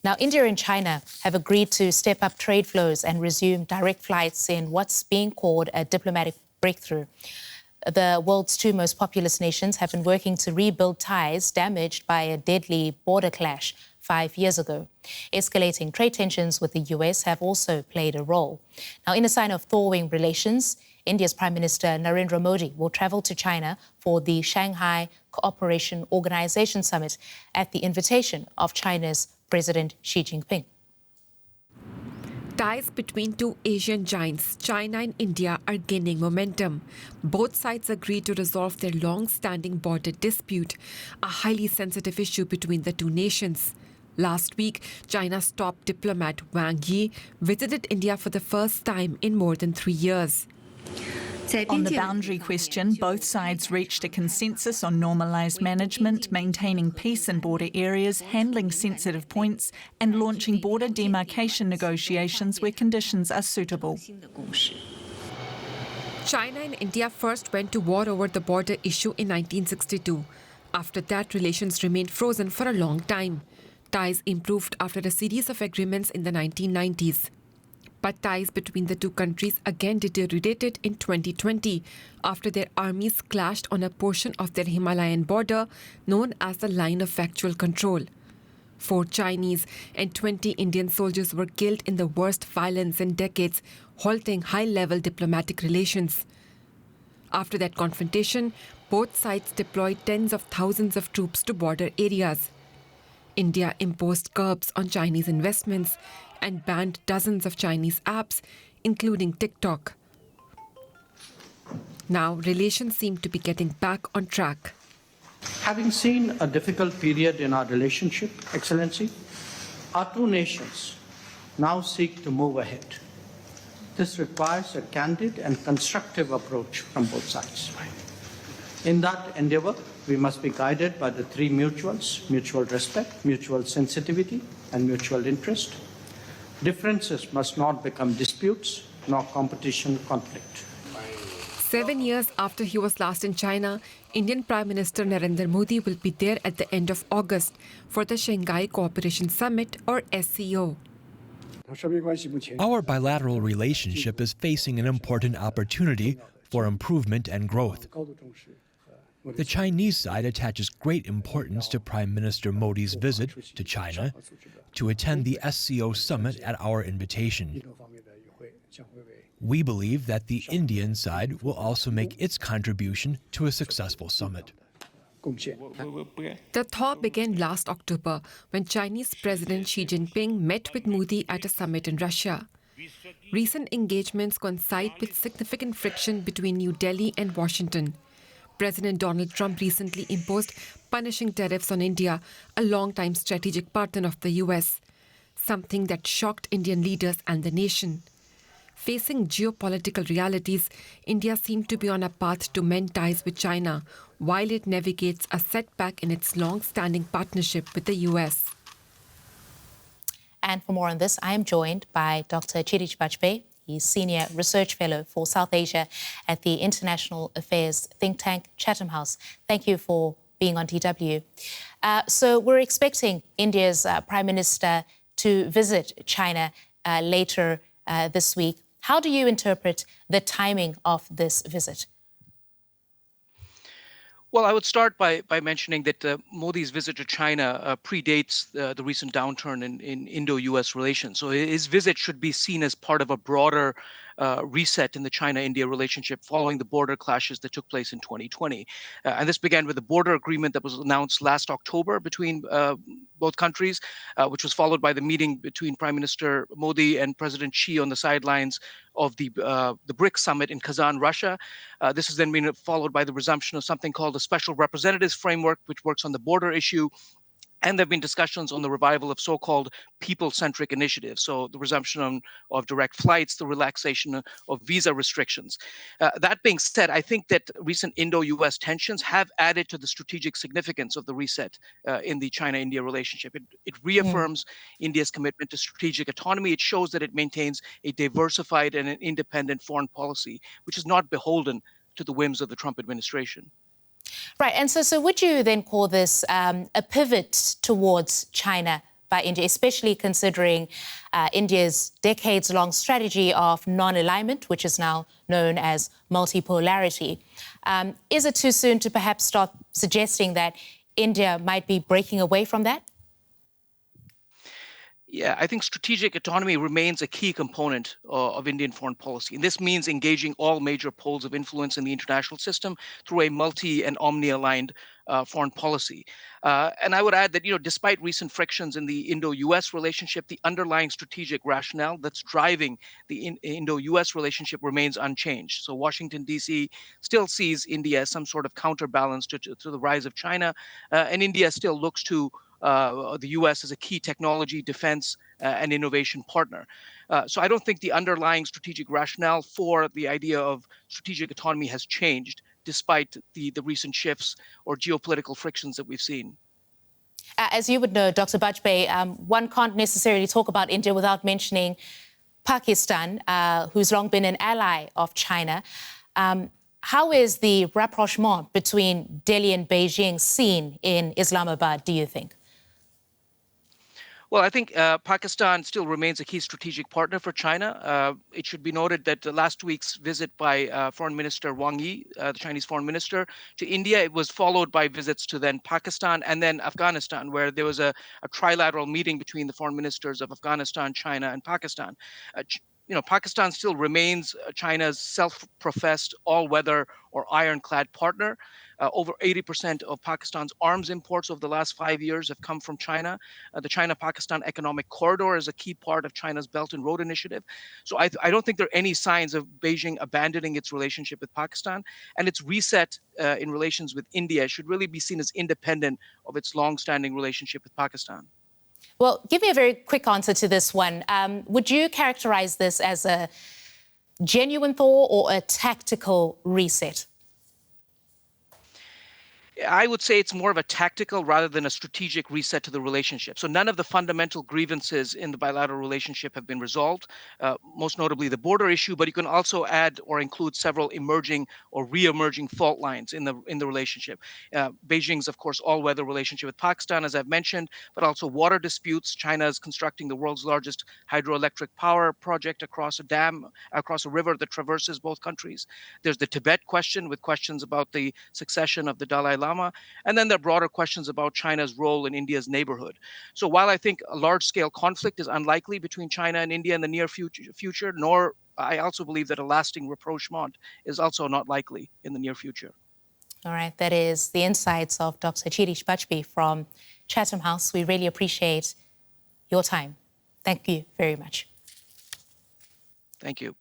Now, India and China have agreed to step up trade flows and resume direct flights in what's being called a diplomatic breakthrough. The world's two most populous nations have been working to rebuild ties damaged by a deadly border clash 5 years ago. Escalating trade tensions with the US have also played a role. Now, in a sign of thawing relations, India's Prime Minister Narendra Modi will travel to China for the Shanghai Cooperation Organisation summit at the invitation of China's President Xi Jinping. Ties between two Asian giants, China and India, are gaining momentum. Both sides agreed to resolve their long-standing border dispute, a highly sensitive issue between the two nations. Last week, China's top diplomat Wang Yi visited India for the first time in more than 3 years. On the boundary question, both sides reached a consensus on normalised management, maintaining peace in border areas, handling sensitive points and launching border demarcation negotiations where conditions are suitable. China and India first went to war over the border issue in 1962. After that, relations remained frozen for a long time. Ties improved after a series of agreements in the 1990s. But ties between the two countries again deteriorated in 2020 after their armies clashed on a portion of their Himalayan border known as the Line of Factual Control. 4 Chinese and 20 Indian soldiers were killed in the worst violence in decades, halting high-level diplomatic relations. After that confrontation, both sides deployed tens of thousands of troops to border areas. India imposed curbs on Chinese investments and banned dozens of Chinese apps, including TikTok. Now, relations seem to be getting back on track. Having seen a difficult period in our relationship, Excellency, our two nations now seek to move ahead. This requires a candid and constructive approach from both sides. In that endeavor, we must be guided by the 3 mutuals: mutual respect, mutual sensitivity, and mutual interest. Differences must not become disputes, nor competition conflict. 7 years after he was last in China, Indian Prime Minister Narendra Modi will be there at the end of August for the Shanghai Cooperation Summit, or SCO. Our bilateral relationship is facing an important opportunity for improvement and growth. The Chinese side attaches great importance to Prime Minister Modi's visit to China to attend the SCO summit at our invitation. We believe that the Indian side will also make its contribution to a successful summit. The thaw began last October when Chinese President Xi Jinping met with Modi at a summit in Russia. Recent engagements coincide with significant friction between New Delhi and Washington. President Donald Trump recently imposed punishing tariffs on India, a long-time strategic partner of the US, something that shocked Indian leaders and the nation. Facing geopolitical realities, India seemed to be on a path to mend ties with China, while it navigates a setback in its long-standing partnership with the US. And for more on this, I am joined by Dr. Chietigj Bajpaee. He's Senior Research Fellow for South Asia at the International Affairs think tank Chatham House. Thank you for being on DW. So we're expecting India's Prime Minister to visit China later this week. How do you interpret the timing of this visit? Well, I would start by mentioning that Modi's visit to China predates the recent downturn in Indo-US relations. So his visit should be seen as part of a broader reset in the China-India relationship following the border clashes that took place in 2020. And this began with the border agreement that was announced last October between both countries, which was followed by the meeting between Prime Minister Modi and President Xi on the sidelines of the BRICS summit in Kazan, Russia. This has then been followed by the resumption of something called the Special Representatives Framework, which works on the border issue. And there have been discussions on the revival of so-called people-centric initiatives, so the resumption of direct flights, the relaxation of visa restrictions. That being said, I think that recent Indo-US tensions have added to the strategic significance of the reset in the China-India relationship. It reaffirms India's commitment to strategic autonomy. It shows that it maintains a diversified and an independent foreign policy, which is not beholden to the whims of the Trump administration. Right. And so would you then call this a pivot towards China by India, especially considering India's decades-long strategy of non-alignment, which is now known as multipolarity. Is it too soon to perhaps start suggesting that India might be breaking away from that? Yeah, I think strategic autonomy remains a key component of Indian foreign policy. And this means engaging all major poles of influence in the international system through a multi and omni-aligned foreign policy. And I would add that, despite recent frictions in the Indo-US relationship, the underlying strategic rationale that's driving the Indo-US relationship remains unchanged. So Washington, D.C. still sees India as some sort of counterbalance to the rise of China, and India still looks to the U.S. as a key technology, defense, and innovation partner. So I don't think the underlying strategic rationale for the idea of strategic autonomy has changed, despite the recent shifts or geopolitical frictions that we've seen. As you would know, Dr. Bajpaee, one can't necessarily talk about India without mentioning Pakistan, who's long been an ally of China. How is the rapprochement between Delhi and Beijing seen in Islamabad, do you think? Well, I think Pakistan still remains a key strategic partner for China. It should be noted that last week's visit by Foreign Minister Wang Yi, the Chinese foreign minister, to India, it was followed by visits to then Pakistan and then Afghanistan, where there was a trilateral meeting between the foreign ministers of Afghanistan, China, and Pakistan. Pakistan still remains China's self-professed all-weather or ironclad partner. Over 80% of Pakistan's arms imports over the last 5 years have come from China. The China-Pakistan Economic Corridor is a key part of China's Belt and Road Initiative. So I don't think there are any signs of Beijing abandoning its relationship with Pakistan. And its reset in relations with India should really be seen as independent of its long-standing relationship with Pakistan. Well, give me a very quick answer to this one. Would you characterize this as a genuine thaw or a tactical reset? I would say it's more of a tactical rather than a strategic reset to the relationship. So none of the fundamental grievances in the bilateral relationship have been resolved, most notably the border issue, but you can also add or include several emerging or re-emerging fault lines in the relationship. Beijing's, of course, all-weather relationship with Pakistan, as I've mentioned, but also water disputes. China is constructing the world's largest hydroelectric power project across a river that traverses both countries. There's the Tibet question, with questions about the succession of the Dalai Lama. And then there are broader questions about China's role in India's neighborhood. So while I think a large-scale conflict is unlikely between China and India in the near future, nor I also believe that a lasting rapprochement is also not likely in the near future. All right, that is the insights of Dr. Chietigj Bajpaee from Chatham House. We really appreciate your time. Thank you very much. Thank you.